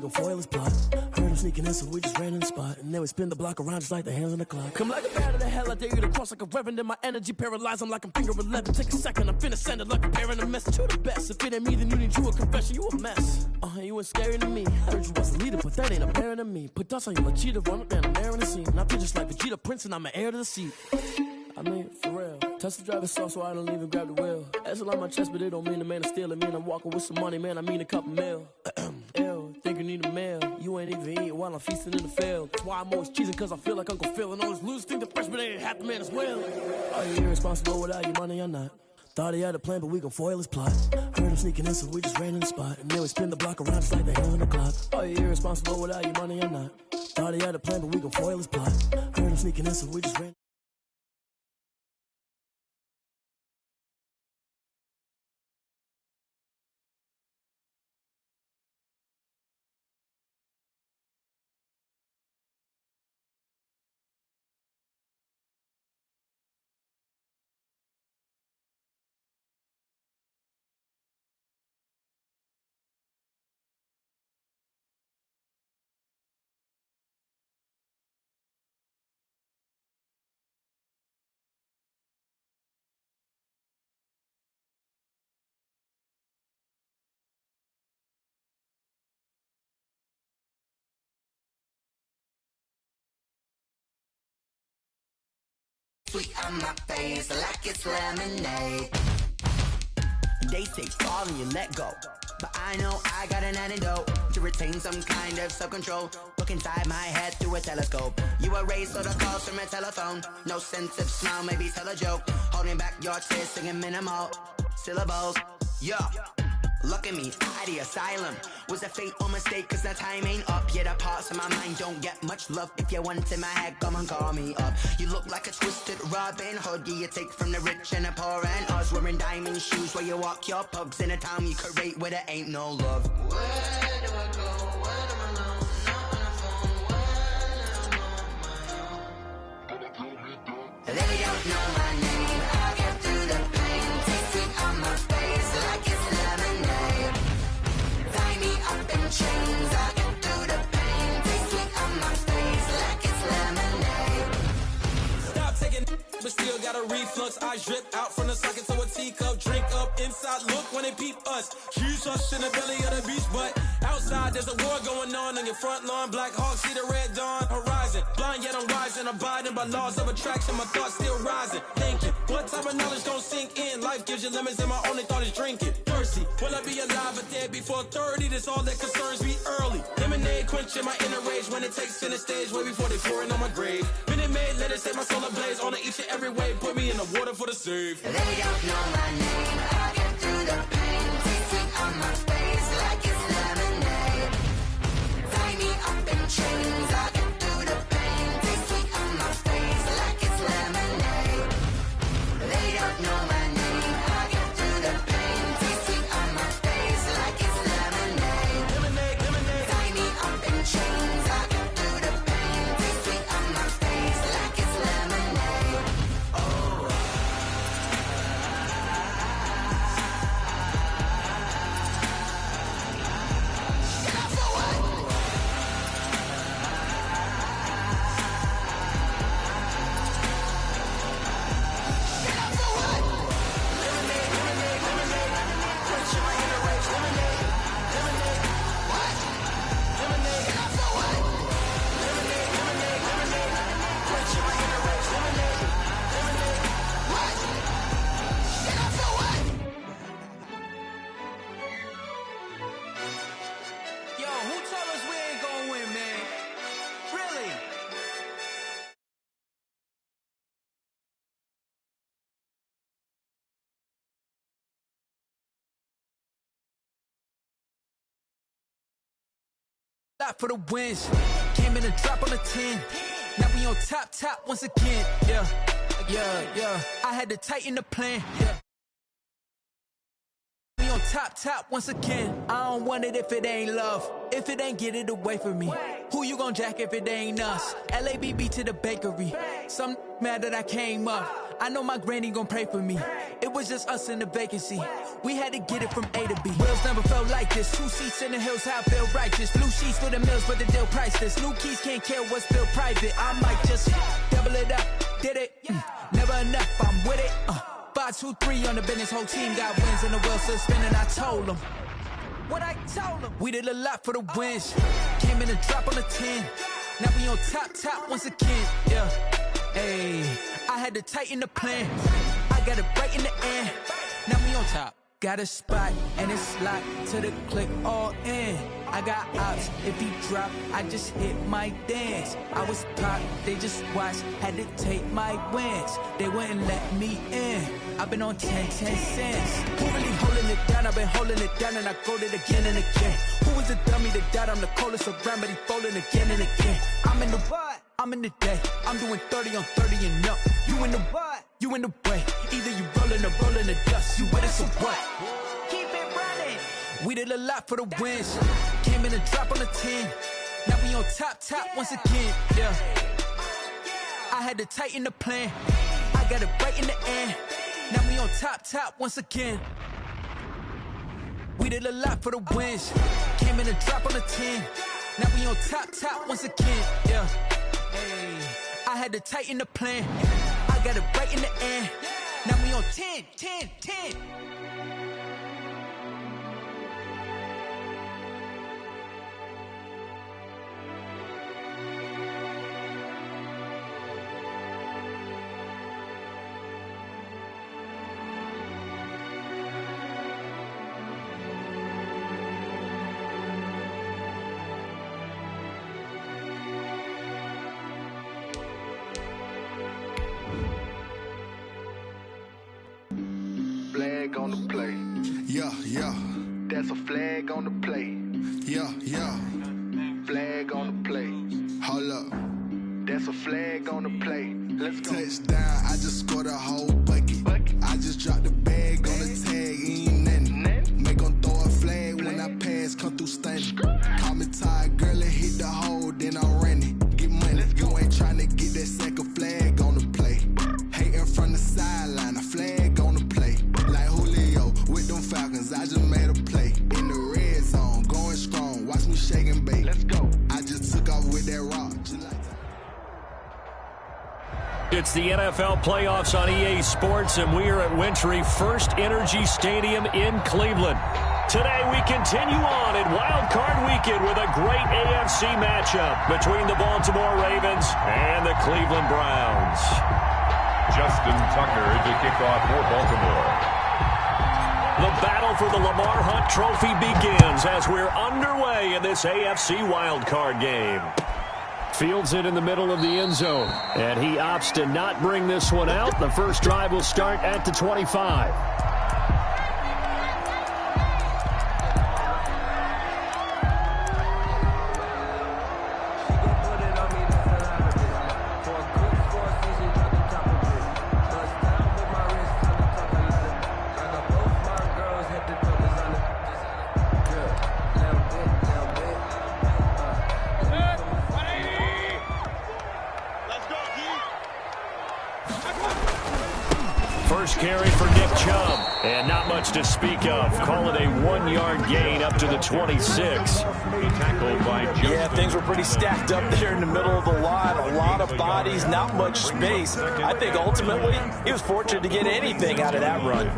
can foil his plot. Heard him sneaking in, so we just ran in the spot. And then we spin the block around just like the hands on the clock. Come like a bat of the hell, I dare you to cross like a reverend. In my energy paralyzed, I'm like I'm finger 11. Take a second, I'm finna send it like a parent, a message to the best. If it ain't me, then you need you a confession, you a mess. You ain't scary to me. Heard you was a leader, but that ain't apparent to me. Put dust on you, a cheetah, run up down the air in the scene. And I feel just like Vegeta Prince, and I'm an heir to the seat. I mean, for real. Touch the driver's sauce so I don't even grab the wheel. That's on my chest, but it don't mean the man is stealing. Mean I'm walking with some money, man, I mean a couple mil. Ew, think you need a meal. You ain't even eating while I'm feasting in the field. That's why I'm always cheesing, cause I feel like Uncle Phil. And all those losers think the freshman ain't half the man as well. Are you irresponsible without your money or not? Thought he had a plan, but we gon' foil his plot. Heard him sneaking in, so we just ran in the spot. And then we spin the block around just like the hands on the clock. Are you irresponsible without your money or not? Thought he had a plan, but we gon' foil his plot. Heard him sneaking in, so we just ran. Sweet on my face like it's lemonade. They say fall and you let go, but I know I got an antidote to retain some kind of self-control. Look inside my head through a telescope. You erase all the calls from a telephone. No sense of smile, maybe tell a joke. Holding back your tears, singing minimal syllables. Yeah. Look at me, out the asylum. Was a fate or mistake, cause the time ain't up. Yet the parts of my mind don't get much love. If you want in my head, come and call me up. You look like a twisted Robin Hood. Yeah, you take from the rich and the poor and us. Wearing diamond shoes where you walk your pugs. In a town you create where there ain't no love. Where do I go? Where am I alone? Not on the phone when I'm on my own. They don't know my name. I'll get through the pain. Taste it on my face like it's lemonade. Tie me up in chains. I'll get through the pain. Taste it on my face like it's lemonade. Stop taking, but still got a reflux. I drip out from the socket to a teacup. Drink up inside, look when they peep us. Huge us in the belly of the beach, but outside there's a war going on your front lawn. Black Hawk, see the red dawn horizon. Blind yet I'm rising, abiding by laws of attraction. My thoughts still rising. Thinking, what type of knowledge gon' sink in? Life gives you lemons and my only thought is drinking. Thirsty, will I be alive or dead before 30? That's all that concerns me early. Lemonade quenching my inner rage when it takes center stage way before they pour it on my grave. Minute Maid, let it set my soul ablaze. On each and every way, put me in the water for the save. They don't know my name. I'll get through the pain. Taste it on my face like it's lemonade. Tie me up in chains. I'll get through the pain. Taste it on my face like it's lemonade. They don't know my name. I'll get through the pain. Taste it on my face like it's lemonade. Lemonade, lemonade. Tie me up in chains. I'll get through the pain. Taste it on my face like it's lemonade. Oh. Yo, who told us we ain't gonna win, man? Really? Lot for the wins. Came in a drop on the 10. Now we on top once again. Yeah. I had to tighten the plan. Yeah. We on top once again. I don't want it if it ain't love. If it ain't, get it away from me. Who you gon' jack if it ain't us? LABB to the bakery. Some mad that I came up. I know my granny gon' pray for me. It was just us in the vacancy. We had to get it from A to B. Wheels never felt like this. 2 seats in the hills, how I feel righteous. Blue sheets for the mills, but the deal priceless. New keys can't care what's still private. I might just double it up. Did it? Never enough, I'm with it. 5, 2, 3 on the business. Whole team got wins and the wheels still spinning. I told them what I told them. We did a lot for the wins. Came in a drop on the 10. Now we on top once again. Yeah. Hey, I had to tighten the plan. I got it right in the end. Now we on top. Got a spot and it's locked to the click all in. I got ops, if he drop, I just hit my dance. I was top, they just watched, had to take my wins. They wouldn't let me in. I've been on 10 cents. Who really holding it down? I've been holding it down and I go it again and again. Who was the dummy that died? I'm the coldest around, but he folding again and again. I'm in the what? I'm in the day. I'm doing 30 on 30 and up. You in the what? You in the way. Either you rolling or rolling the dust. You with us or what? Keep it running. We did a lot for the wins. Came in a drop on the 10. Now we on top once again. Yeah. I had to tighten the plan. I got it right in the end. Now we on top once again. We did a lot for the wins. Came in a drop on the 10. Now we on top once again. Yeah. Hey, I had to tighten the plan. I got it right in the end. Now we on 10. Flag on the play. Yeah. That's a flag on the play. Yeah. Flag on the play. Hold up. That's a flag on the play. Let's go. Touchdown, I just scored a whole bucket. I just dropped the bag on the tag, ain't nothing. Make 'em throw a flag when I pass, come through stunning. Call me tired, girl, and hit the hole, then I'm running. Get money, you ain't tryna get that second flag on the play. Hating from the sideline, a flag on the play. Like Julio with them Falcons, I just made a play. In the red zone, going strong, watch me shake and bake. Let's go. I just took off with that rock. It's the NFL playoffs on EA Sports, and we are at Wintry First Energy Stadium in Cleveland. Today we continue on in Wild Card Weekend with a great AFC matchup between the Baltimore Ravens and the Cleveland Browns. Justin Tucker to kick off for Baltimore. The battle for the Lamar Hunt Trophy begins as we're underway in this AFC Wild Card game. Fields it in the middle of the end zone, and he opts to not bring this one out. The first drive will start at the 25. First carry for Nick Chubb, and not much to speak of. Call it a 1-yard gain up to the 26. Tackled by Justin. Yeah, things were pretty stacked up there in the middle of the line. A lot of bodies, not much space. I think ultimately he was fortunate to get anything out of that run.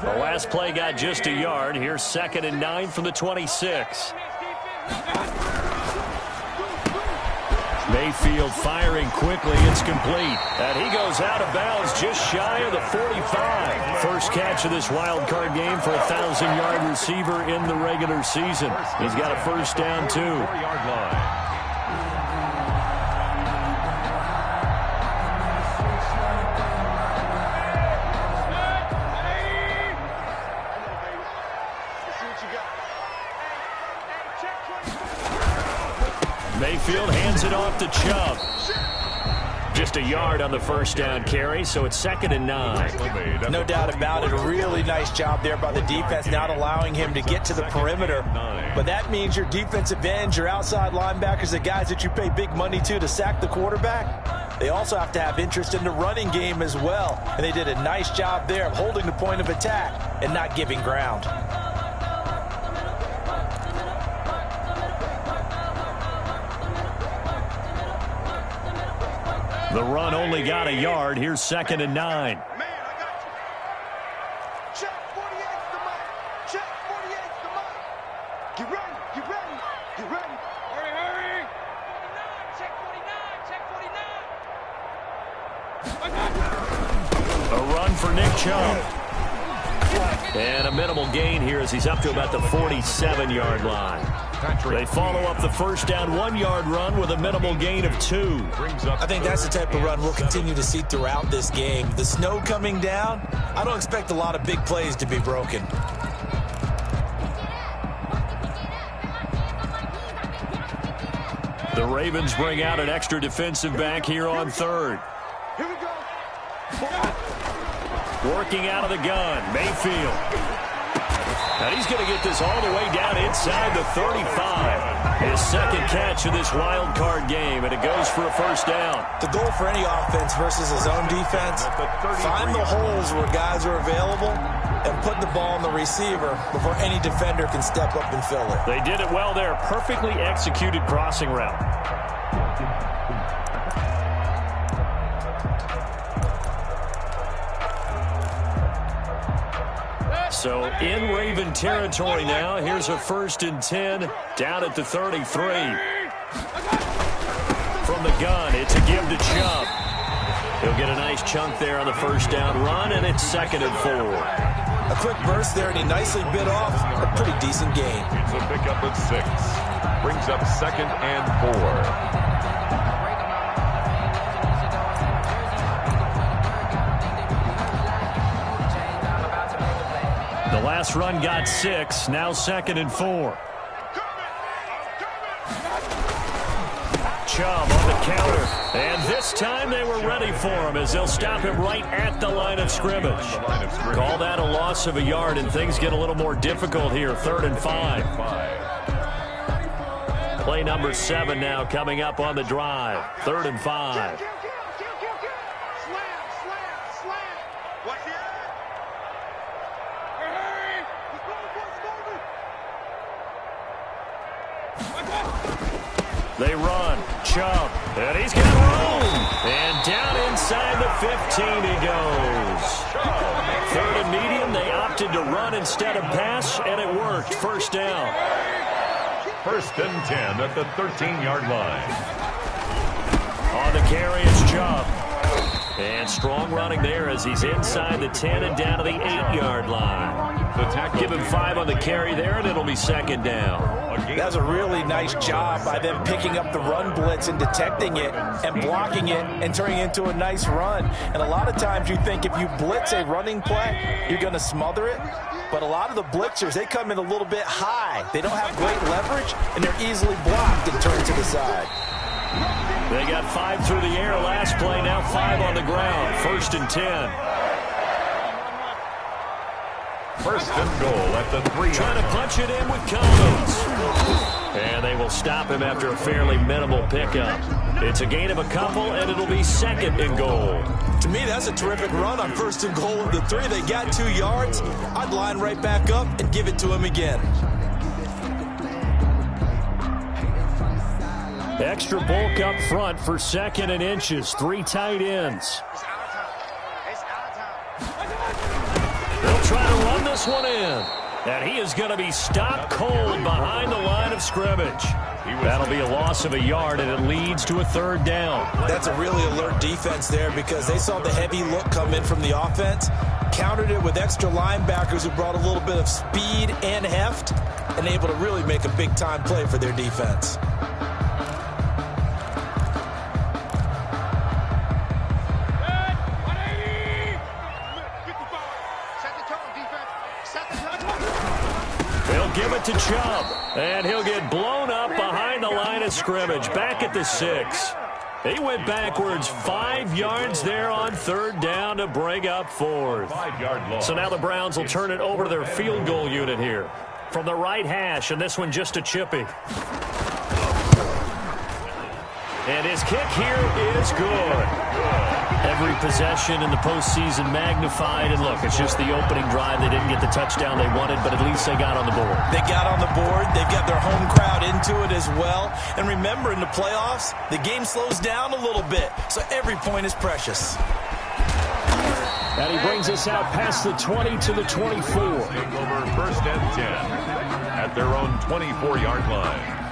The last play got just a yard. Here's 2nd and 9 from the 26. Mayfield firing quickly. It's complete. And he goes out of bounds just shy of the 45. First catch of this wild card game for a 1,000-yard receiver in the regular season. He's got a first down, too. 4-yard line. Mayfield hands it off to Chubb. Just Just a yard on the first down carry, so it's 2nd and 9. No doubt about it. A really nice job there by the defense, not allowing him to get to the perimeter. But that means your defensive ends, your outside linebackers, the guys that you pay big money to sack the quarterback, they also have to have interest in the running game as well. And they did a nice job there of holding the point of attack and not giving ground. The run only got a yard. Here's 2nd and 9. For Nick Chubb. And a minimal gain here as he's up to about the 47-yard line. They follow up the first down 1-yard run with a minimal gain of 2. I think that's the type of run we'll continue to see throughout this game. The snow coming down, I don't expect a lot of big plays to be broken. The Ravens bring out an extra defensive back here on 3rd. Here we go. Working out of the gun, Mayfield. And he's going to get this all the way down inside the 35. His second catch of this wild card game, and it goes for a first down. The goal for any offense versus his own defense, find the holes where guys are available and put the ball on the receiver before any defender can step up and fill it. They did it well there. Perfectly executed crossing route. So in Raven territory now. Here's a 1st and 10 down at the 33. From the gun, it's a give to Chubb. He'll get a nice chunk there on the first down run, and it's 2nd and 4. A quick burst there, and he nicely bit off a pretty decent gain. It's a pickup at 6. Brings up 2nd and 4. The last run got 6, now 2nd and 4. Chubb on the counter, and this time they were ready for him as they'll stop him right at the line of scrimmage. Call that a loss of a yard, and things get a little more difficult here, 3rd and 5. Play number 7 now coming up on the drive, 3rd and 5. They run, Chubb, and he's got room. And down inside the 15 he goes. 3rd and medium, they opted to run instead of pass, and it worked. First down. 1st and 10 at the 13-yard line. On the carry, it's Chubb. And strong running there as he's inside the 10 and down to the 8-yard line. Give him 5 on the carry there, and it'll be 2nd down. That's a really nice job by them picking up the run blitz and detecting it and blocking it and turning it into a nice run. And a lot of times you think if you blitz a running play, you're going to smother it. But a lot of the blitzers, they come in a little bit high. They don't have great leverage, and they're easily blocked and turned to the side. They got 5 through the air last play, now 5 on the ground. 1st and 10. 1st and goal at the 3. Trying to punch it in with Collins. And they will stop him after a fairly minimal pickup. It's a gain of a couple, and it'll be 2nd and goal. To me, that's a terrific run on 1st and goal of the 3. They got 2 yards. I'd line right back up and give it to him again. Extra bulk up front for 2nd and inches. 3 tight ends. They'll try to run this one in. And he is going to be stopped cold behind the line of scrimmage. That'll be a loss of a yard, and it leads to a 3rd down. That's a really alert defense there because they saw the heavy look come in from the offense, countered it with extra linebackers who brought a little bit of speed and heft, and able to really make a big-time play for their defense. Give it to Chubb, and he'll get blown up behind the line of scrimmage, back at the 6. He went backwards 5 yards there on third down to bring up fourth. 5-yard loss. So now the Browns will turn it over to their field goal unit here. From the right hash, and this one just a chippy. And his kick here is good. Every possession in the postseason magnified. And look, it's just the opening drive. They didn't get the touchdown they wanted, but at least they got on the board. They got on the board. They've got their home crowd into it as well. And remember, in the playoffs, the game slows down a little bit, so every point is precious. And he brings us out past the 20 to the 24. Take over 1st and 10 at their own 24-yard line.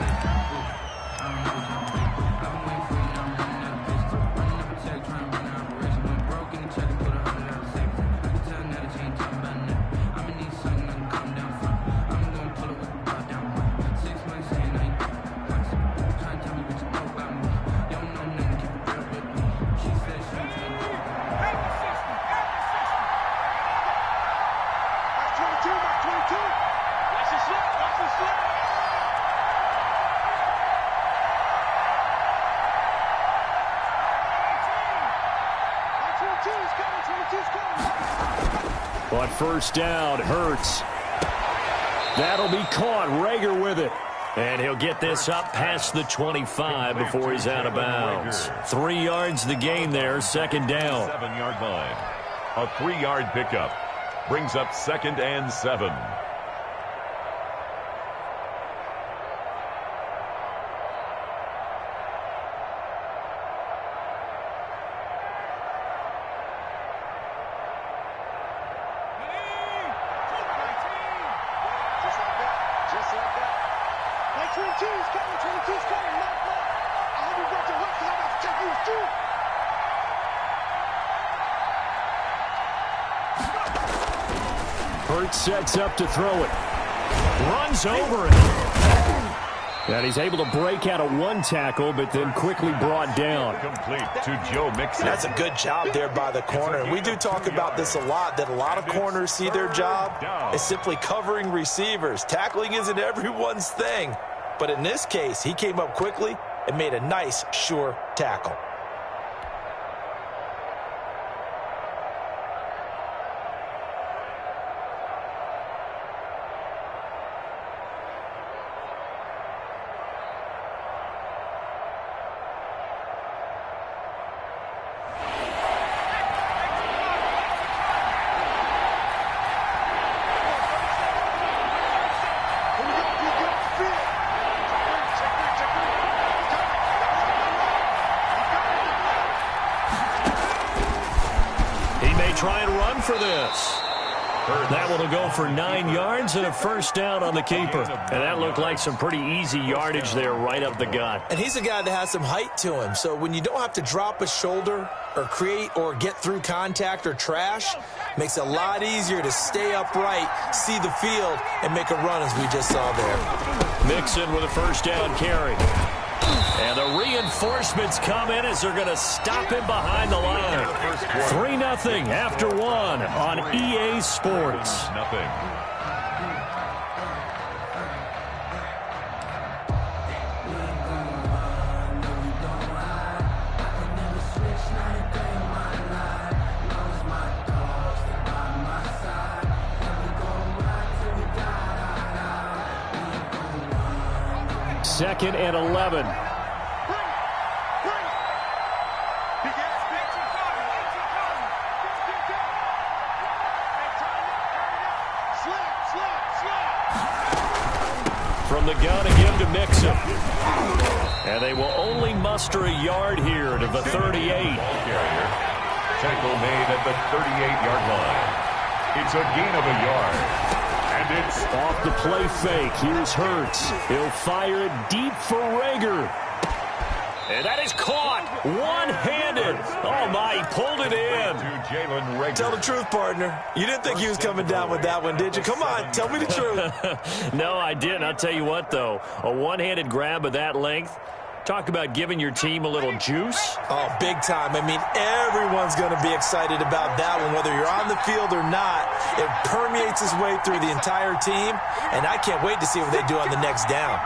But first down, Hurts. That'll be caught. Rager with it. And he'll get this up past the 25 before he's out of bounds. 3 yards the gain there, second down. 7-yard line. A 3-yard pickup. Brings up 2nd and 7. Hurts sets up to throw it. Runs over it. And he's able to break out of one tackle, but then quickly brought down. Complete to Joe Mixon. That's a good job there by the corner. We do talk about this a lot, that a lot of corners see their job as simply covering receivers. Tackling isn't everyone's thing. But in this case, he came up quickly and made a nice, sure tackle. Try and run for this. That one will go for 9 yards and a first down on the keeper. And that looked like some pretty easy yardage there right up the gut. And he's a guy that has some height to him. So when you don't have to drop a shoulder or create or get through contact or trash, makes it a lot easier to stay upright, see the field, and make a run as we just saw there. Mixon with a first down carry. And the reinforcements come in as they're going to stop him behind the line. 3-0 after one on EA Sports. Nothing. Second and 11. From the gun again to Mixon. And they will only muster a yard here to the 38. Tackle made at the 38-yard line. It's a gain of a yard. And it's off the play fake. Here's Hurts. He'll fire it deep for Rager. And that is caught one-handed. Oh, my, he pulled it in. Tell the truth, partner. You didn't think he was coming down with that one, did you? Come on, tell me the truth. No, I didn't. I'll tell you what, though. A one-handed grab of that length. Talk about giving your team a little juice. Oh, big time. I mean, everyone's going to be excited about that one, whether you're on the field or not. It permeates its way through the entire team, and I can't wait to see what they do on the next down.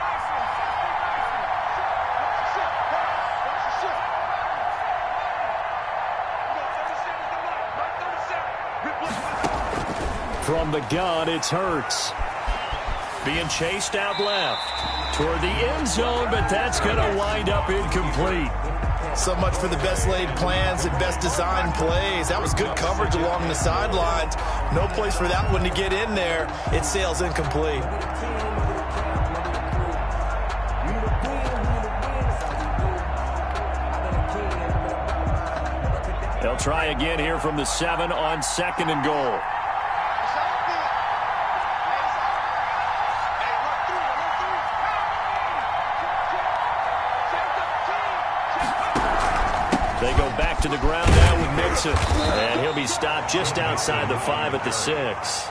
From the gun, it's Hurts. Being chased out left toward the end zone, but that's going to wind up incomplete. So much for the best laid plans and best designed plays. That was good coverage along the sidelines. No place for that one to get in there. It sails incomplete. They'll try again here from the 7 on 2nd and goal. They go back to the ground now with Mixon. And he'll be stopped just outside the 5 at the 6.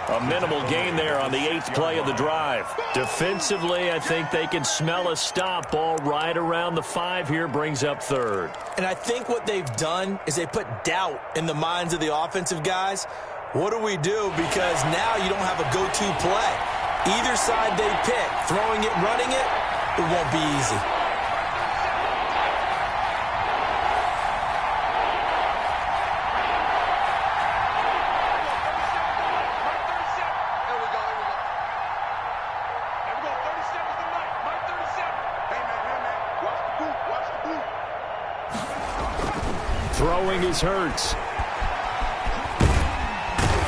A minimal gain there on the 8th play of the drive. Defensively, I think they can smell a stop. Ball right around the 5 here, brings up 3rd. And I think what they've done is they put doubt in the minds of the offensive guys. What do we do? Because now you don't have a go-to play. Either side they pick, throwing it, running it, it won't be easy. Throwing is Hurts.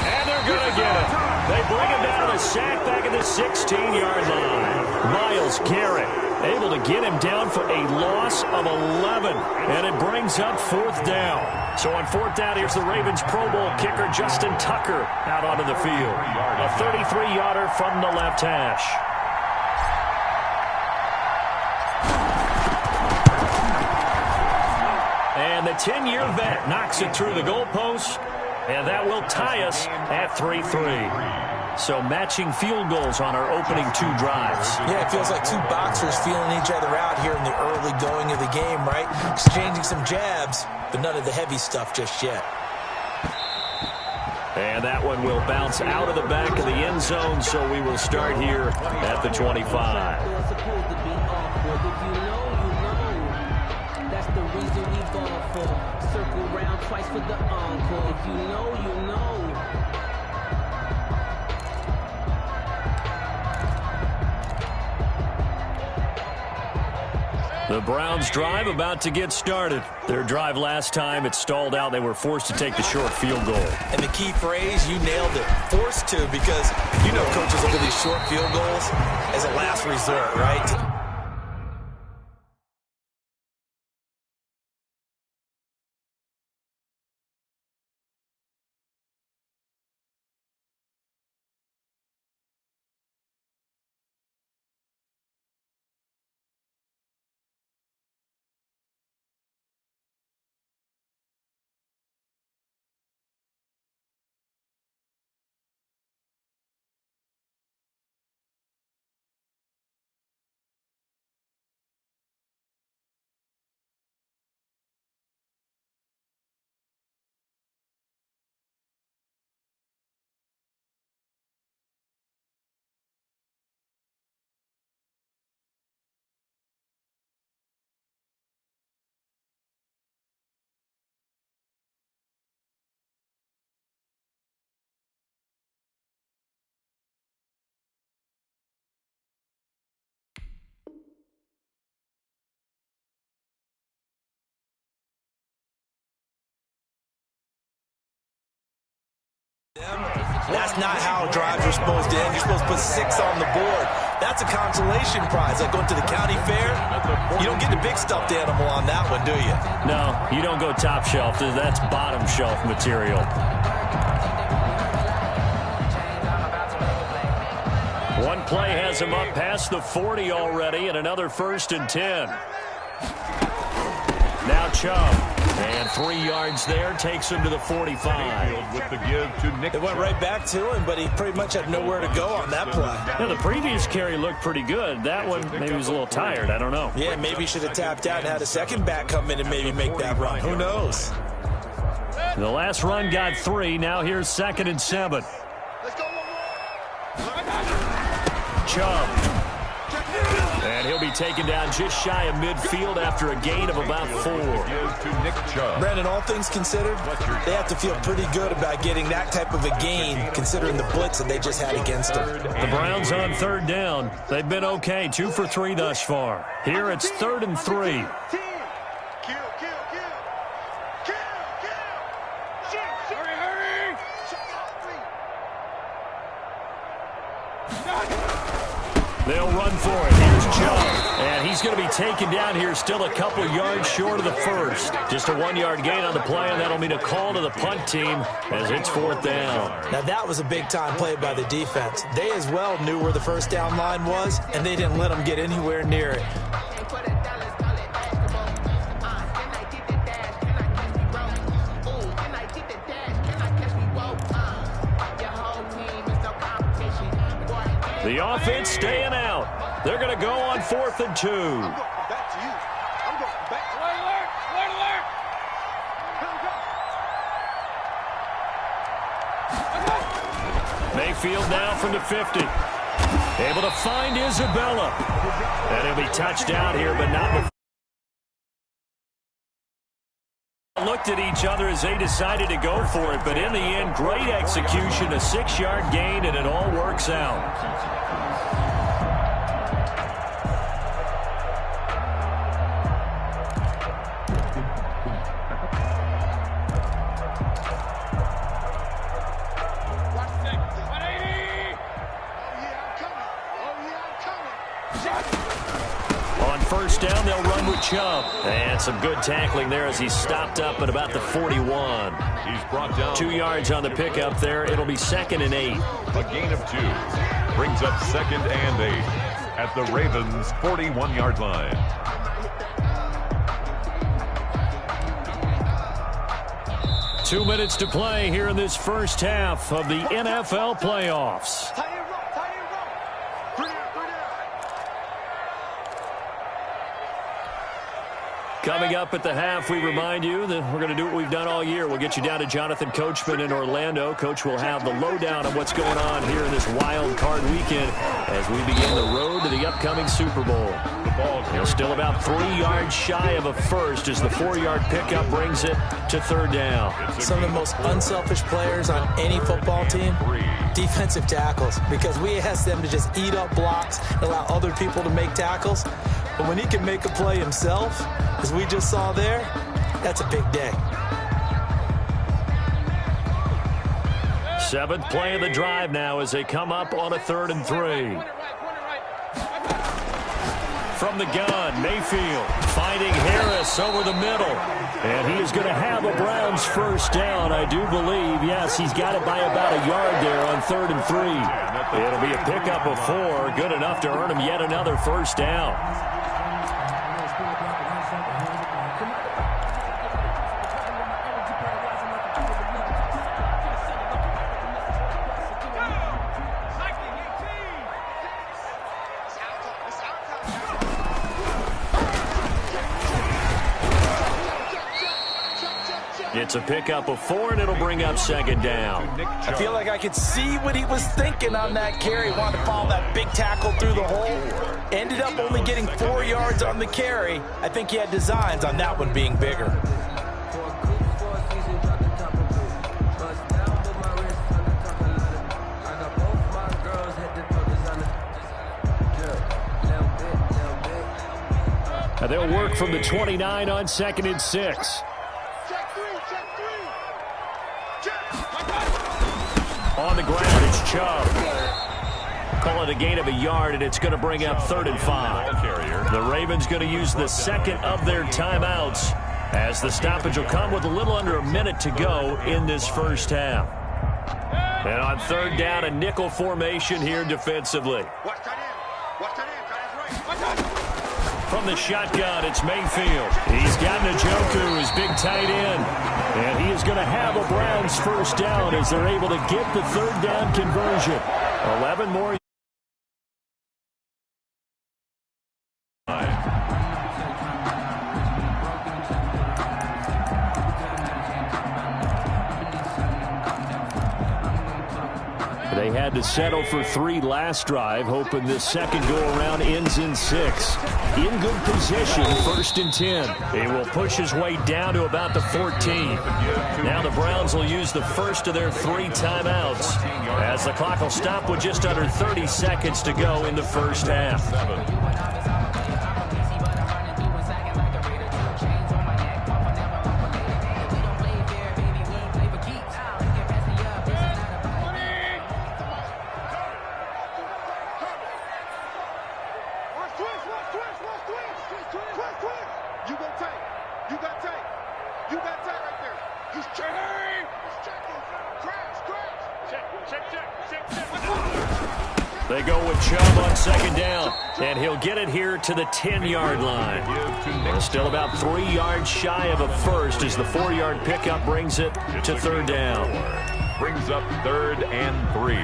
And they're going to get it. They bring him down to the sack back at the 16-yard line. Myles Garrett able to get him down for a loss of 11. And it brings up 4th down. So on 4th down, here's the Ravens Pro Bowl kicker Justin Tucker out onto the field. A 33-yarder from the left hash. And the 10-year vet knocks it through the goalpost, and that will tie us at 3-3. So matching field goals on our opening 2 drives. Yeah, it feels like 2 boxers feeling each other out here in the early going of the game, right? Exchanging some jabs, but none of the heavy stuff just yet. And that one will bounce out of the back of the end zone, so we will start here at the 25. Circle round twice for the encore. If you know, you know. The Browns drive about to get started. Their drive last time, it stalled out. They were forced to take the short field goal. And the key phrase, you nailed it. Forced to, because you know coaches look at these short field goals as a last resort, right? That's not how drives are supposed to end. You're supposed to put 6 on the board. That's a consolation prize. Like going to the county fair, you don't get the big stuffed animal on that one, do you? No, you don't go top shelf. That's bottom shelf material. One play has him up past the 40 already, and another 1st and 10. Now Chubb. And 3 yards there takes him to the 45. With the give to Nick. It went right back to him, but he pretty much had nowhere to go on that play. Yeah, the previous carry looked pretty good. That one, maybe he was a little tired. I don't know. Yeah, maybe he should have tapped out and had a second back come in and maybe make that run. Who knows? The last run got 3. Now here's 2nd and 7. Chubb. And he'll be be taken down just shy of midfield after a gain of about 4. Brandon, all things considered, they have to feel pretty good about getting that type of a gain, considering the blitz that they just had against them. The Browns on 3rd down. They've been okay, 2 for 3 thus far. Here it's 3rd and 3. They'll run for it. Here's Chubb. And he's going to be taken down here, still a couple yards short of the first. Just a 1-yard gain on the play, and that'll mean a call to the punt team as it's 4th down. Now, that was a big-time play by the defense. They as well knew where the first down line was, and they didn't let them get anywhere near it. The offense staying out. They're going to go on 4th and 2. Mayfield now from the 50. Able to find Isabella. And he'll be touched down here, but not before. Looked at each other as they decided to go for it, but in the end, great execution, a 6-yard gain, and it all works out. First down, they'll run with Chubb. And some good tackling there as he's stopped up at about the 41. He's brought down 2 yards on the pickup there. It'll be 2nd and 8. A gain of 2. Brings up 2nd and 8 at the Ravens' 41-yard line. Two minutes to play here in this first half of the NFL playoffs. Coming up at the half, we remind you that we're going to do what we've done all year. We'll get you down to Jonathan Coachman in Orlando. Coach will have the lowdown on what's going on here in this wild card weekend as we begin the road to the upcoming Super Bowl. They're still about 3 yards shy of a first as the 4-yard pickup brings it to 3rd down. Some of the most unselfish players on any football team, defensive tackles, because we ask them to just eat up blocks and allow other people to make tackles. But when he can make a play himself, as we just saw there, that's a big day. 7th play of the drive now as they come up on a 3rd and 3. From the gun, Mayfield finding Harris over the middle. And he is going to have a Browns first down, I do believe. Yes, he's got it by about a yard there on 3rd and 3. It'll be a pickup of 4, good enough to earn him yet another first down. It's a pickup of 4, and it'll bring up 2nd down. I feel like I could see what he was thinking on that carry. Wanted to follow that big tackle through the hole. Ended up only getting 4 yards on the carry. I think he had designs on that one being bigger. Now they'll work from the 29 on 2nd and 6. On the ground, it's Chubb. Call it a gain of a yard, and it's going to bring up 3rd and 5. The Ravens going to use the second of their timeouts as the stoppage will come with a little under a minute to go in this first half. And on 3rd down, a nickel formation here defensively. From the shotgun, it's Mayfield. He's got Njoku, his big tight end. And he is going to have a Browns first down as they're able to get the 3rd down conversion. 11 more. They had to settle for 3 last drive, hoping this second go-around ends in 6. in good position, 1st and 10. He will push his way down to about the 14. Now the Browns will use the first of their 3 timeouts as the clock will stop with just under 30 seconds to go in the first half. They go with Chubb on 2nd down, and he'll get it here to the 10-yard line. They're still about 3 yards shy of a first as the 4-yard pickup brings it to 3rd down. Brings up 3rd and 3.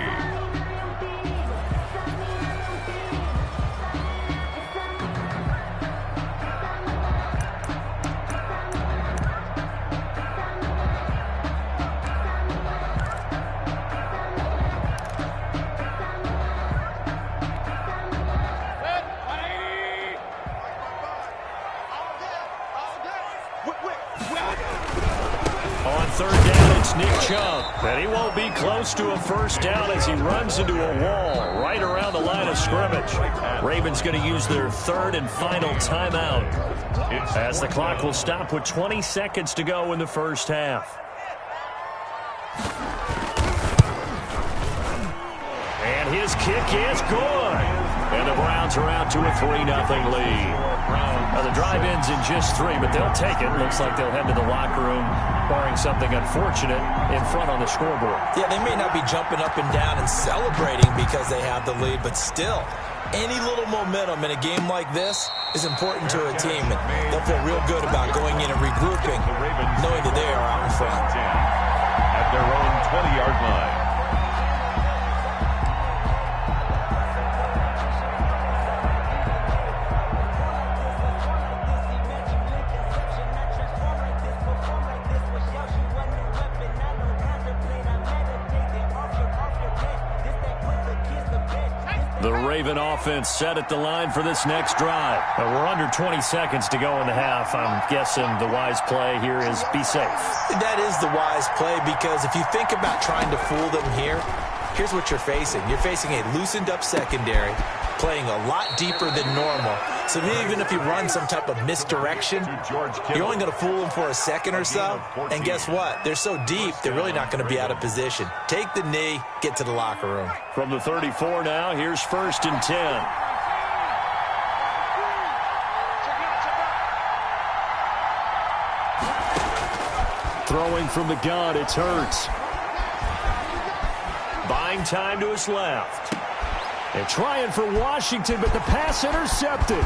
On 3rd down, it's Nick Chubb. And he won't be close to a first down as he runs into a wall right around the line of scrimmage. Ravens going to use their 3rd and final timeout as the clock will stop with 20 seconds to go in the first half. And his kick is good. And the Browns are out to a 3-0 lead. Now the drive ends in just 3, but they'll take it. Looks like they'll head to the locker room, barring something unfortunate, in front on the scoreboard. Yeah, they may not be jumping up and down and celebrating because they have the lead, but still, any little momentum in a game like this is important to a team, and they'll feel real good about going in and regrouping, knowing that they are out in front. At their own 20-yard line. The Raven offense set at the line for this next drive. We're under 20 seconds to go in the half. I'm guessing the wise play here is be safe. That is the wise play because if you think about trying to fool them here, here's what you're facing. You're facing a loosened up secondary, playing a lot deeper than normal. So even if you run some type of misdirection, you're only going to fool them for a second or so. And guess what? They're so deep, they're really not going to be out of position. Take the knee, get to the locker room. From the 34 now, here's 1st and 10. Throwing from the gun, it's Hurts. Buying time to his left. And trying for Washington, but the pass intercepted.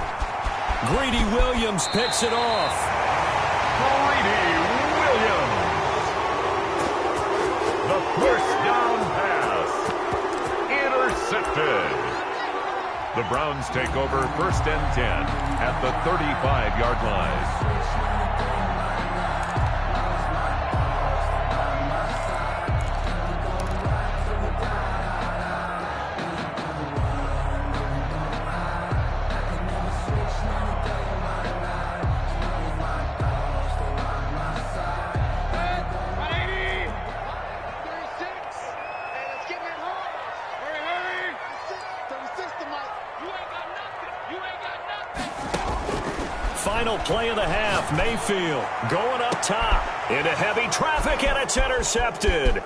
Greedy Williams picks it off. Greedy Williams. The first down pass. Intercepted. The Browns take over 1st and 10 at the 35-yard line. Final play of the half, Mayfield going up top into heavy traffic, and it's intercepted.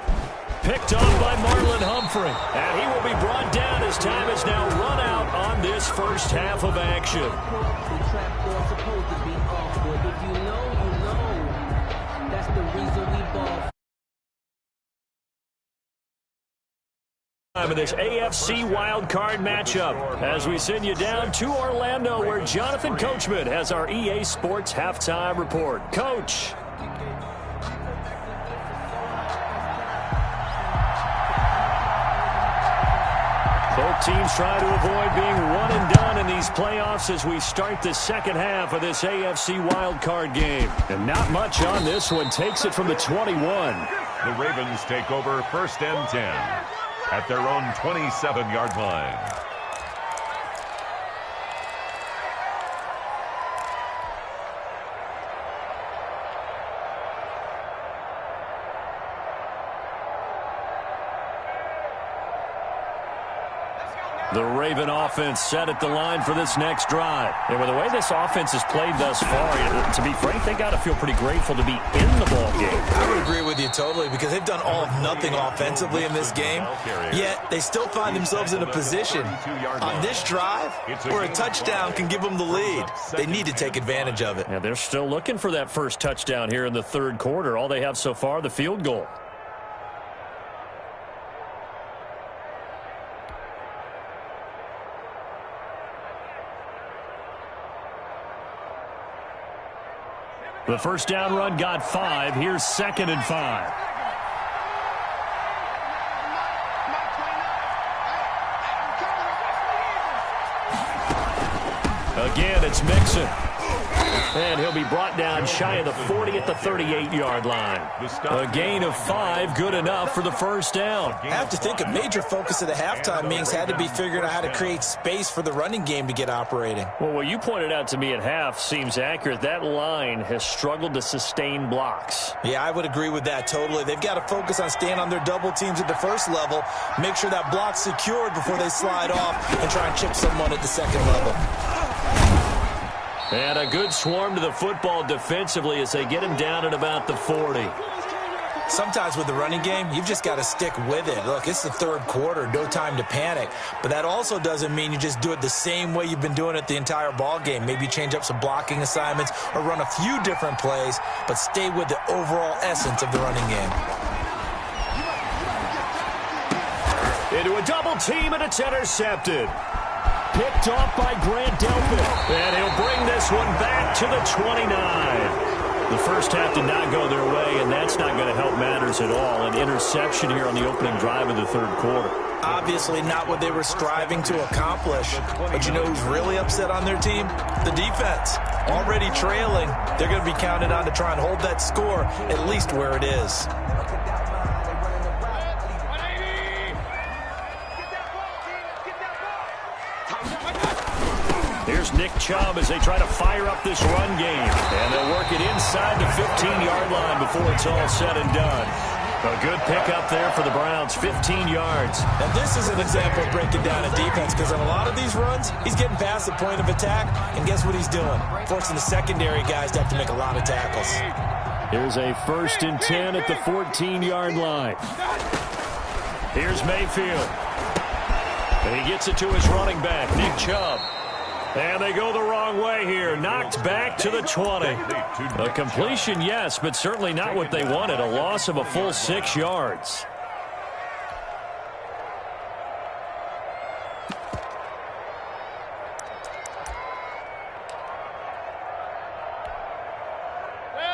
Picked off by Marlon Humphrey, and he will be brought down as time is now run out on this first half of action. That's the reason we ball. Time of this AFC wildcard matchup as we send you down to Orlando where Jonathan Coachman has our EA Sports halftime report. Coach. Both teams try to avoid being one and done in these playoffs as we start the second half of this AFC wildcard game. And not much on this one. Takes it from the 21. The Ravens take over 1st and 10 at their own 27-yard line. The Raven offense set at the line for this next drive. And with the way this offense has played thus far, to be frank, they got to feel pretty grateful to be in the ball game. I would agree with you totally because they've done all of nothing offensively in this game, yet they still find themselves in a position on this drive where a touchdown can give them the lead. They need to take advantage of it. Yeah, they're still looking for that first touchdown here in the third quarter. All they have so far, the field goal. The first down run got 5. Here's 2nd and 5. Again, it's Mixon. And he'll be brought down shy of the 40 at the 38-yard line. A gain of 5, good enough for the first down. I have to think a major focus of the halftime meetings had to be figuring out how to create space for the running game to get operating. Well, what you pointed out to me at half seems accurate. That line has struggled to sustain blocks. Yeah, I would agree with that totally. They've got to focus on staying on their double teams at the first level, make sure that block's secured before they slide off and try and chip someone at the second level. And a good swarm to the football defensively as they get him down at about the 40. Sometimes with the running game, you've just got to stick with it. Look, it's the third quarter, no time to panic. But that also doesn't mean you just do it the same way you've been doing it the entire ball game. Maybe change up some blocking assignments or run a few different plays, but stay with the overall essence of the running game. Into a double team, and it's intercepted. Picked off by Grant Delpit. And he'll bring this one back to the 29. The first half did not go their way, and that's not going to help matters at all. An interception here on the opening drive of the third quarter. Obviously not what they were striving to accomplish. But you know who's really upset on their team? The defense. Already trailing. They're going to be counted on to try and hold that score at least where it is. Here's Nick Chubb as they try to fire up this run game. And they'll work it inside the 15-yard line before it's all said and done. A good pickup there for the Browns, 15 yards. And this is an example of breaking down a defense because on a lot of these runs, he's getting past the point of attack, and guess what he's doing? Forcing the secondary guys to have to make a lot of tackles. Here's a 1st and 10 at the 14-yard line. Here's Mayfield. And he gets it to his running back, Nick Chubb. And they go the wrong way here. Knocked back to the 20. A completion, yes, but certainly not what they wanted. A loss of a full 6 yards.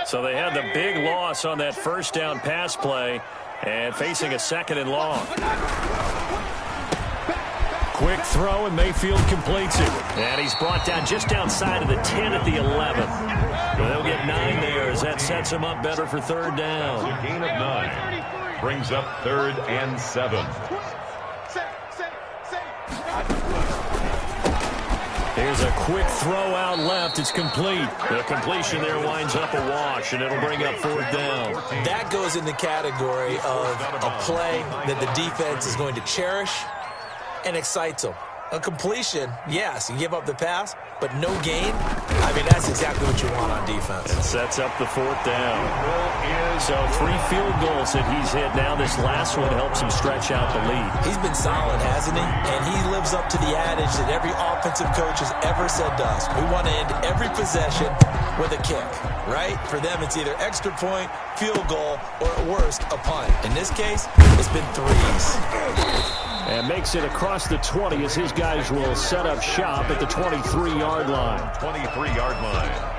So they had the big loss on that first down pass play and facing a 2nd and long. Quick throw, and Mayfield completes it. And he's brought down just outside of the 10 at the 11. They'll get 9 there as that sets him up better for third down. A gain of 9 brings up 3rd and 7. Here's a quick throw out left. It's complete. The completion there winds up a wash, and it'll bring up 4th down. That goes in the category of a play that the defense is going to cherish and excites them. A completion, yes, you give up the pass, but no gain. I mean, that's exactly what you want on defense. It sets up the 4th down. So 3 field goals that he's hit. Now this last one helps him stretch out the lead. He's been solid, hasn't he? And he lives up to the adage that every offensive coach has ever said to us. We want to end every possession with a kick, right? For them, it's either extra point, field goal, or at worst, a punt. In this case, it's been 3s. And makes it across the 20 as his guys will set up shop at the 23-yard line. 23-yard line.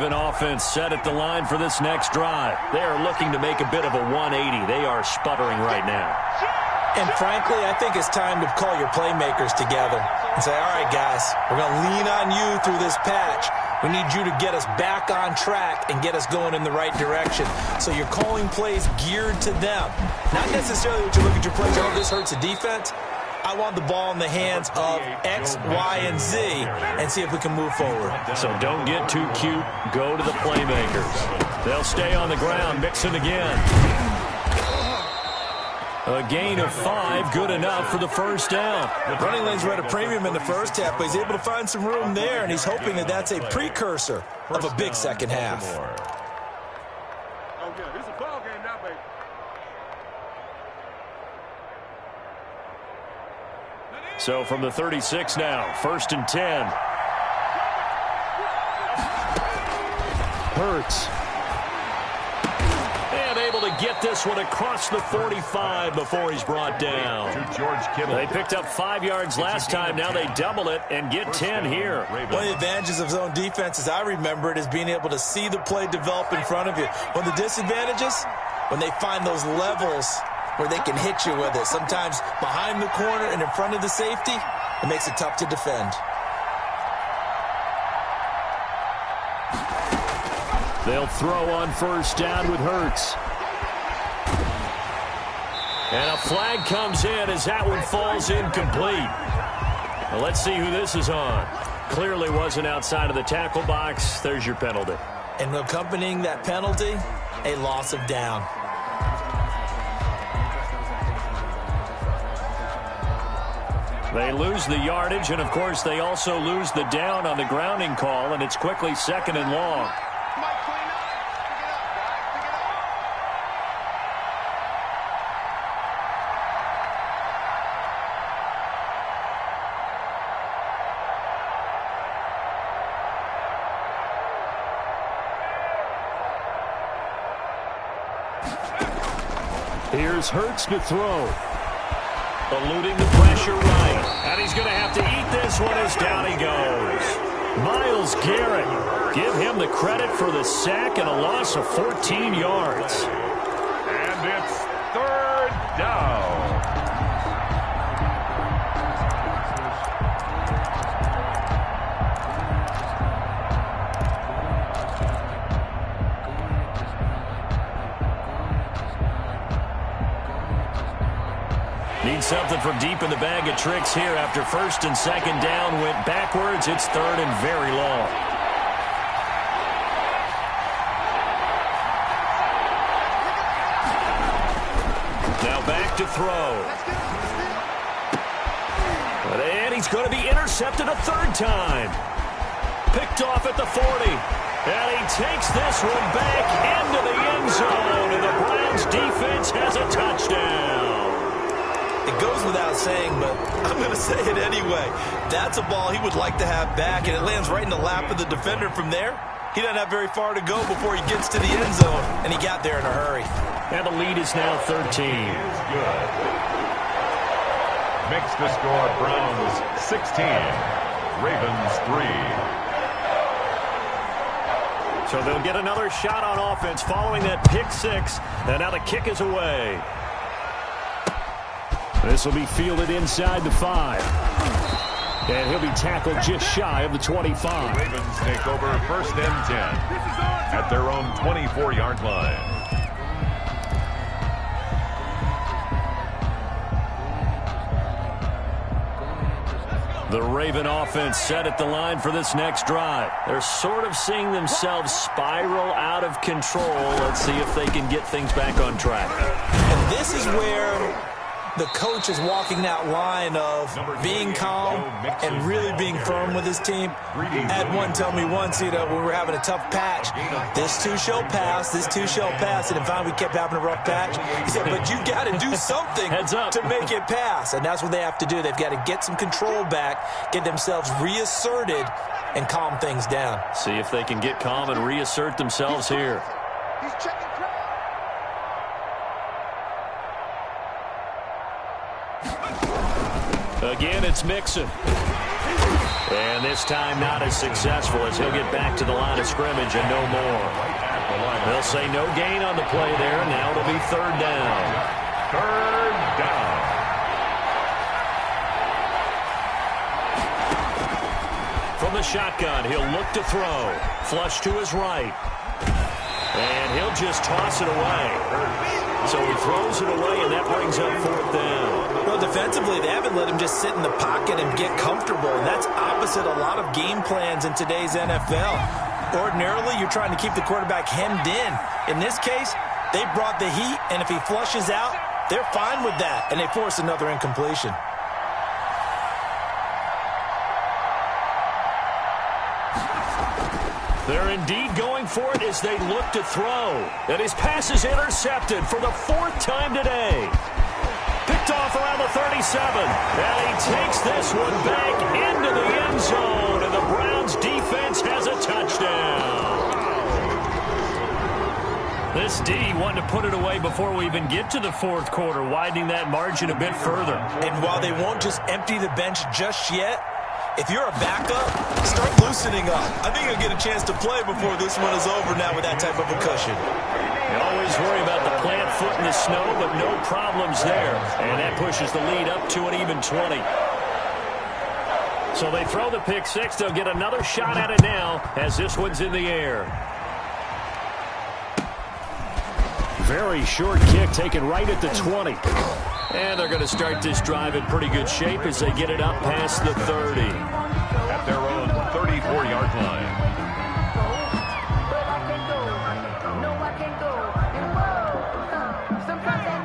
Offense set at the line for this next drive. They are looking to make a bit of a 180. They are sputtering right now. And frankly, I think it's time to call your playmakers together and say, all right, guys, we're going to lean on you through this patch. We need you to get us back on track and get us going in the right direction. So you're calling plays geared to them. Not necessarily what you look at your plays, oh, this hurts the defense. I want the ball in the hands of X, Y, and Z and see if we can move forward. So don't get too cute. Go to the playmakers. They'll stay on the ground. Mixon again. A gain of 5, good enough for the first down. Running lanes were at a premium in the first half, but he's able to find some room there, and he's hoping that that's a precursor of a big second half. Oh, yeah, this is a ball game now, baby. So from the 36 now, 1st and 10. Hurts. And able to get this one across the 45 before he's brought down. To George Kittle. They picked up 5 yards last time. Now they double it and get 10 here. One of the advantages of zone defense, as I remember it, is being able to see the play develop in front of you. One of the disadvantages, when they find those levels where they can hit you with it. Sometimes behind the corner and in front of the safety, it makes it tough to defend. They'll throw on 1st down with Hurts. And a flag comes in as that one falls incomplete. Well, let's see who this is on. Clearly wasn't outside of the tackle box. There's your penalty. And accompanying that penalty, a loss of down. They lose the yardage, and, of course, they also lose the down on the grounding call, and it's quickly 2nd and long. Here's Hurts to throw. Eluding the pressure right. And he's going to have to eat this one as down he goes. Myles Garrett. Give him the credit for the sack and a loss of 14 yards. And it's 3rd down. Need something from deep in the bag of tricks here after 1st and 2nd down went backwards. It's 3rd and very long. Now back to throw. And he's going to be intercepted a 3rd time. Picked off at the 40. And he takes this one back into the end zone. And the Browns defense has a touchdown. It goes without saying, but I'm going to say it anyway. That's a ball he would like to have back, and it lands right in the lap of the defender. From there, he doesn't have very far to go before he gets to the end zone, and he got there in a hurry. And the lead is now 13. Is good. Makes the score Browns 16, Ravens 3. So they'll get another shot on offense following that pick 6, and now the kick is away. This will be fielded inside the 5. And he'll be tackled just shy of the 25. Ravens take over 1st and 10 at their own 24-yard line. The Raven offense set at the line for this next drive. They're sort of seeing themselves spiral out of control. Let's see if they can get things back on track. And this is where the coach is walking that line of being calm and really being firm with his team. Had one tell me once, when we were having a tough patch, this too shall pass, this too shall pass, and finally we kept having a rough patch. He said, but you got to do something to make it pass, and that's what they have to do. They've got to get some control back, get themselves reasserted, and calm things down. See if they can get calm and reassert themselves here. He's checking. Again, it's Mixon. And this time not as successful as he'll get back to the line of scrimmage and no more. They'll say no gain on the play there. Now it'll be 3rd down. 3rd down. From from the shotgun. He'll look to throw. Flush to his right. And he'll just toss it away. So he throws it away, and that brings up 4th down. Well, defensively, they haven't let him just sit in the pocket and get comfortable. And that's opposite a lot of game plans in today's NFL. Ordinarily, you're trying to keep the quarterback hemmed in. In this case, they brought the heat, and if he flushes out, they're fine with that, and they force another incompletion. They're indeed going for it as they look to throw. And his pass is intercepted for the 4th time today. Picked off around the 37. And he takes this one back into the end zone. And the Browns defense has a touchdown. This D wanted to put it away before we even get to the 4th quarter, widening that margin a bit further. And while they won't just empty the bench just yet, if you're a backup, start loosening up. I think you'll get a chance to play before this one is over now with that type of a cushion. You always worry about the plant foot in the snow, but no problems there. And that pushes the lead up to an even 20. So they throw the pick six. They'll get another shot at it now as this one's in the air. Very short kick taken right at the 20. And they're going to start this drive in pretty good shape as they get it up past the 30. At their own 34-yard line.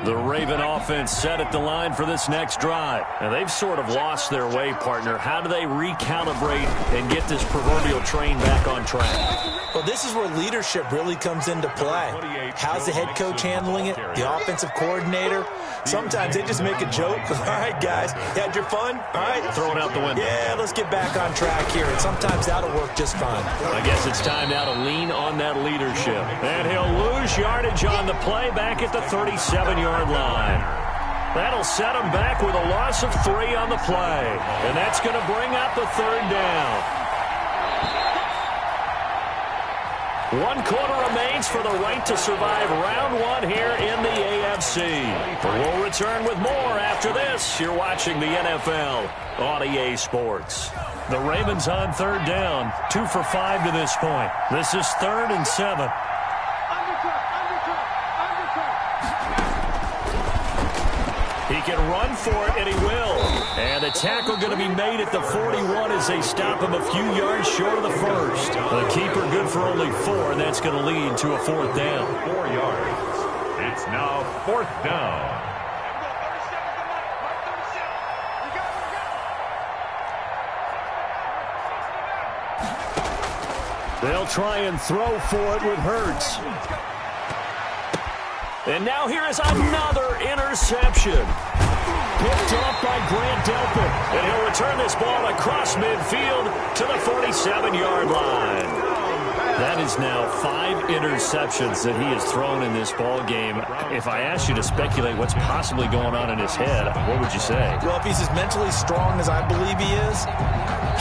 The Raven offense set at the line for this next drive. And they've sort of lost their way, partner. How do they recalibrate and get this proverbial train back on track? Well, this is where leadership really comes into play. How's the head coach handling it? The offensive coordinator? Sometimes they just make a joke. All right, guys, you had your fun? All right. Throw it out the window. Yeah, let's get back on track here. And sometimes that'll work just fine. I guess it's time now to lean on that leadership. And he'll lose yardage on the play back at the 37-yard line. That'll set him back with a loss of 3 on the play. And that's going to bring up the 3rd down. 1 quarter remains for the right to survive round 1 here in the AFC. We'll return with more after this. You're watching the NFL on EA Sports. The Ravens on 3rd down. 2 for 5 to this point. This is 3rd and 7. He can run for it, and he will. And the tackle going to be made at the 41 as they stop him a few yards short of the first. The keeper good for only 4, and that's going to lead to a 4th down. 4 yards. It's now 4th down. They'll try and throw for it with Hurts. And now here is another interception. Picked off by Grant Delpit. And he'll return this ball across midfield to the 47-yard line. That is now 5 interceptions that he has thrown in this ball game. If I asked you to speculate what's possibly going on in his head, what would you say? Well, if he's as mentally strong as I believe he is,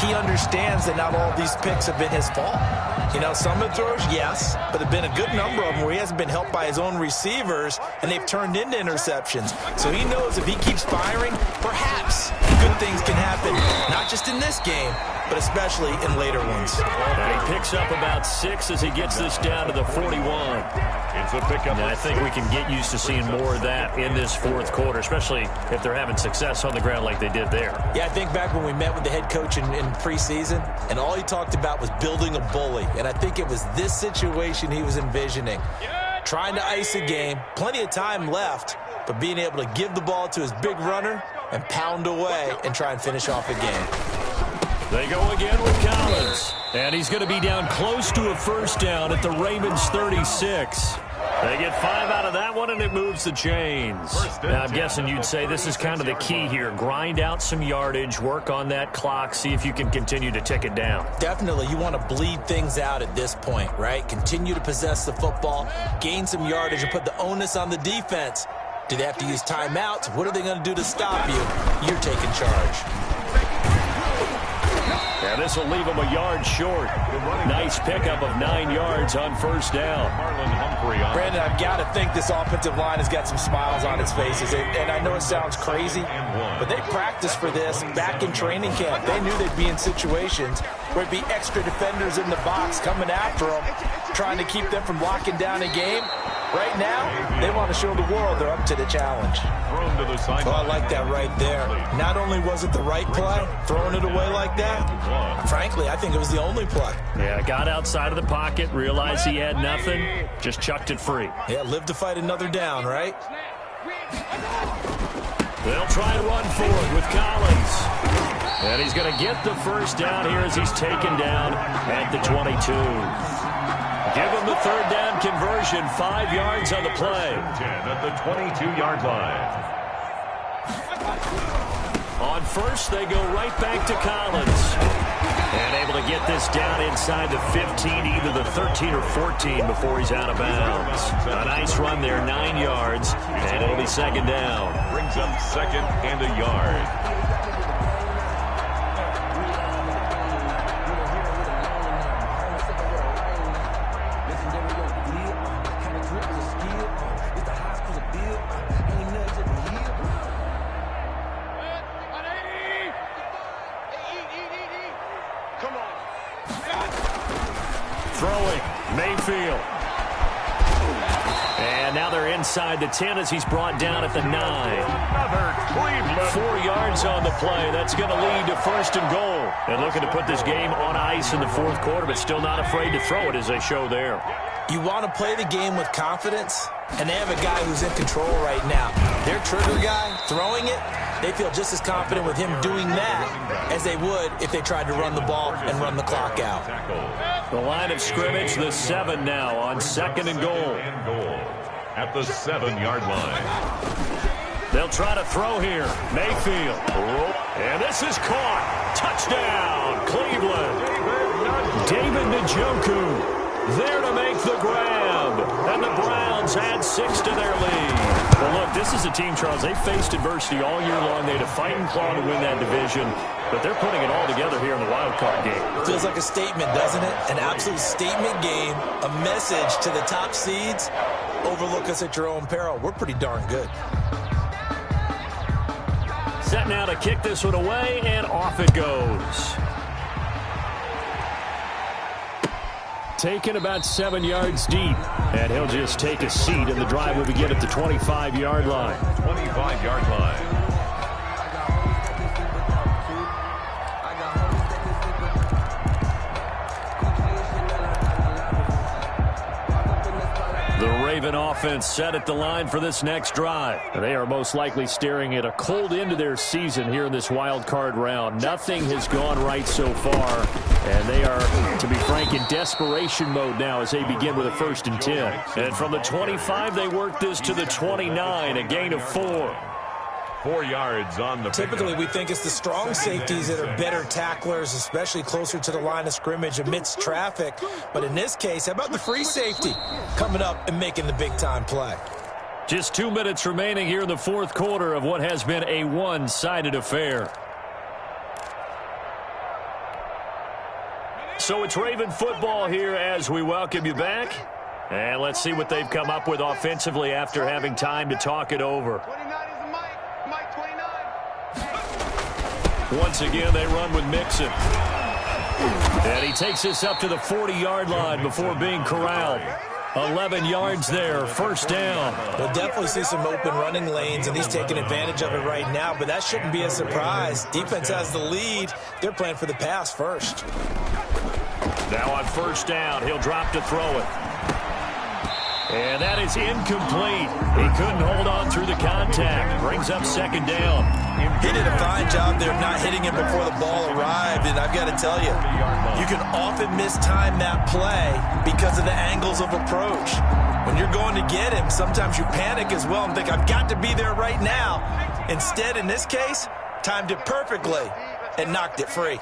he understands that not all of these picks have been his fault. You know, some of the throws, yes, but there have been a good number of them where he hasn't been helped by his own receivers, and they've turned into interceptions. So he knows if he keeps firing, perhaps good things can happen, not just in this game, but especially in later ones. And he picks up about 6 as he gets this down to the 41. It's a pickup. And I think we can get used to seeing more of that in this 4th quarter, especially if they're having success on the ground like they did there. Yeah, I think back when we met with the head coach in preseason, and all he talked about was building a bully. And I think it was this situation he was envisioning. Trying to ice a game, plenty of time left, but being able to give the ball to his big runner and pound away and try and finish off a game. They go again with Collins. And he's going to be down close to a 1st down at the Ravens 36. They get 5 out of that one, and it moves the chains. Now, I'm guessing you'd say this is kind of the key here. Grind out some yardage, work on that clock, see if you can continue to tick it down. Definitely, you want to bleed things out at this point, right? Continue to possess the football, gain some yardage, and put the onus on the defense. Do they have to use timeouts? What are they going to do to stop you? You're taking charge. And this will leave him a yard short. Nice pickup of 9 yards on first down. Brandon, I've got to think this offensive line has got some smiles on its faces. And I know it sounds crazy, but they practiced for this back in training camp. They knew they'd be in situations where it'd be extra defenders in the box coming after them, trying to keep them from locking down a game. Right now, they want to show the world they're up to the challenge. So I like that right there. Not only was it the right play, throwing it away like that, frankly, I think it was the only play. Yeah, got outside of the pocket, realized he had nothing, just chucked it free. Yeah, live to fight another down, right? They'll try and run forward with Collins. And he's going to get the first down here as he's taken down at the 22. Give him the third down conversion, 5 yards on the play. 10 at the 22-yard line. On first, they go right back to Collins. And able to get this down inside the 15, either the 13 or 14 before he's out of bounds. A nice run there, 9 yards, and it'll be second down. Brings up second and a yard. Throwing, Mayfield. And now they're inside the 10 as he's brought down at the 9. 4 yards on the play. That's going to lead to first and goal. And looking to put this game on ice in the fourth quarter, but still not afraid to throw it as they show there. You want to play the game with confidence, and they have a guy who's in control right now. Their trigger guy throwing it, they feel just as confident with him doing that as they would if they tried to run the ball and run the clock out. The line of scrimmage, the 7 now on second and goal. At the 7-yard line. They'll try to throw here. Mayfield. And this is caught. Touchdown, Cleveland. David Njoku there to make the grab. And the Browns add 6 to their lead. Well, look, this is a team, Charles, they faced adversity all year long. They had to fight and claw to win that division. But they're putting it all together here in the wild card game. Feels like a statement, doesn't it? An absolute statement game. A message to the top seeds. Overlook us at your own peril. We're pretty darn good. Set now to kick this one away, and off it goes. Taken about 7 yards deep, and he'll just take a seat, and the drive will begin at the 25-yard line. 25-yard line. Raven offense set at the line for this next drive. They are most likely staring at a cold end to their season here in this wild card round. Nothing has gone right so far, and they are, to be frank, in desperation mode now as they begin with a 1st and 10. And from the 25, they work this to the 29, a gain of 4. 4 yards on the Typically, pickup. we think it's the strong safeties that are better tacklers, especially closer to the line of scrimmage amidst traffic. But in this case, how about the free safety coming up and making the big-time play? Just 2 minutes remaining here in the fourth quarter of what has been a one-sided affair. So it's Raven football here as we welcome you back. And let's see what they've come up with offensively after having time to talk it over. Once again, they run with Mixon. And he takes this up to the 40-yard line before being corralled. 11 yards there, first down. We'll definitely see some open running lanes, and he's taking advantage of it right now, but that shouldn't be a surprise. Defense has the lead. They're playing for the pass first. Now on first down, he'll drop to throw it. And that is incomplete. He couldn't hold on through the contact. Brings up second down. He did a fine job there of not hitting him before the ball arrived, and I've got to tell you, you can often mistime that play because of the angles of approach. When you're going to get him, sometimes you panic as well and think, I've got to be there right now. Instead, in this case, timed it perfectly and knocked it free.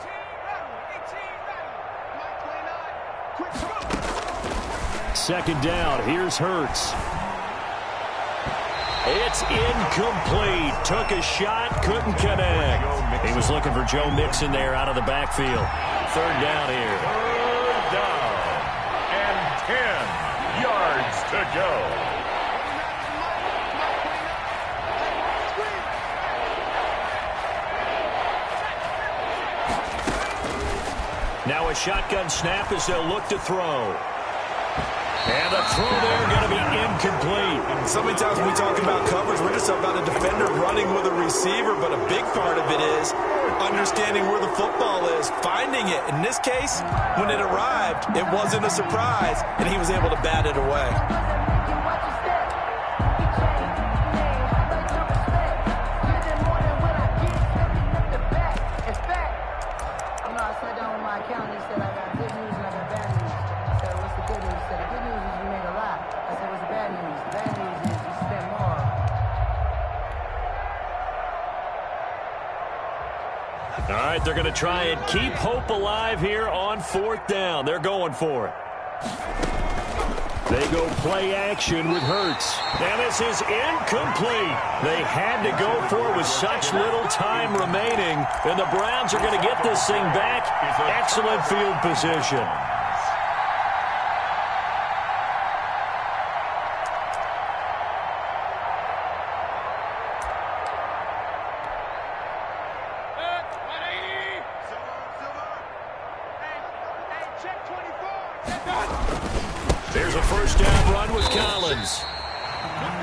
Second down, here's Hurts. It's incomplete. Took a shot, couldn't connect. He was looking for Joe Mixon there out of the backfield. Third down here. Third down. And 10 yards to go. Now a shotgun snap as they'll look to throw. And the throw there going to be incomplete. So many times when we talk about coverage, we're just about a defender running with a receiver, but a big part of it is understanding where the football is, finding it. In this case, when it arrived, it wasn't a surprise, and he was able to bat it away. All right, they're going to try and keep hope alive here on fourth down. They're going for it. They go play action with Hurts. And this is incomplete. They had to go for it with such little time remaining. And the Browns are going to get this thing back. Excellent field position. There's a first down run with Collins.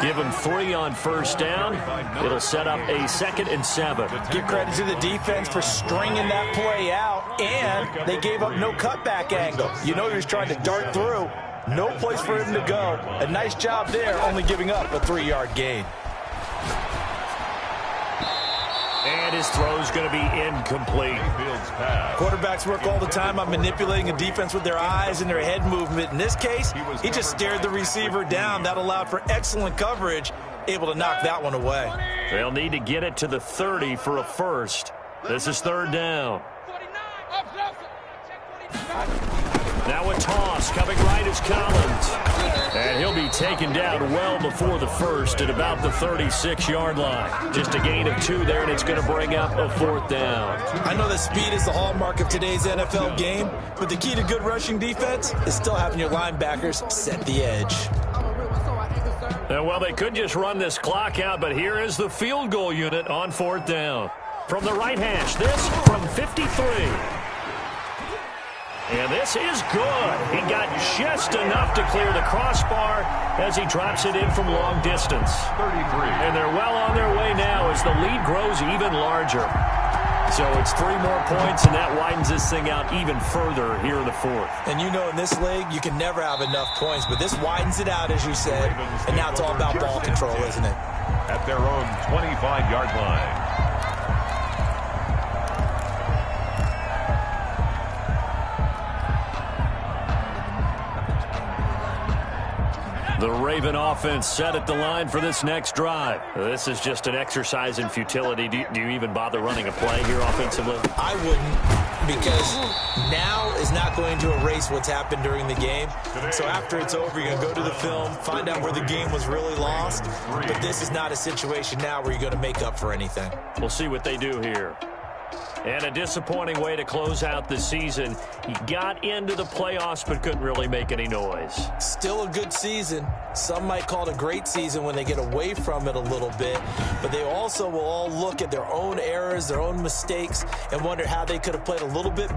Give him 3 on first down. It'll set up a 2nd and 7. Give credit to the defense for stringing that play out, and they gave up no cutback angle. You know he was trying to dart through. No place for him to go. A nice job there, only giving up a 3-yard gain. And his throw's going to be incomplete. Quarterbacks work all the time on manipulating a defense with their eyes and their head movement. In this case, he just stared the receiver down. That allowed for excellent coverage, able to knock that one away. They'll need to get it to the 30 for a first. This is third down. Now a toss coming right is Collins. And he'll be taken down well before the first at about the 36-yard line. Just a gain of 2 there, and it's going to bring up a 4th down. I know that speed is the hallmark of today's NFL game, but the key to good rushing defense is still having your linebackers set the edge. Well, they could just run this clock out, but here is the field goal unit on 4th down. From the right hash, this from 53. And this is good. He got just enough to clear the crossbar as he drops it in from long distance. 33. And they're well on their way now as the lead grows even larger. So it's 3 more points, and that widens this thing out even further here in the 4th. And you know in this league, you can never have enough points, but this widens it out, as you said, and now it's all about ball control, isn't it? At their own 25-yard line. The Raven offense set at the line for this next drive. This is just an exercise in futility. Do you even bother running a play here offensively? I wouldn't, because now is not going to erase what's happened during the game. So after it's over, you're going to go to the film, find out where the game was really lost. But this is not a situation now where you're going to make up for anything. We'll see what they do here. And a disappointing way to close out the season. He got into the playoffs but couldn't really make any noise. Still a good season. Some might call it a great season when they get away from it a little bit. But they also will all look at their own errors, their own mistakes, and wonder how they could have played a little bit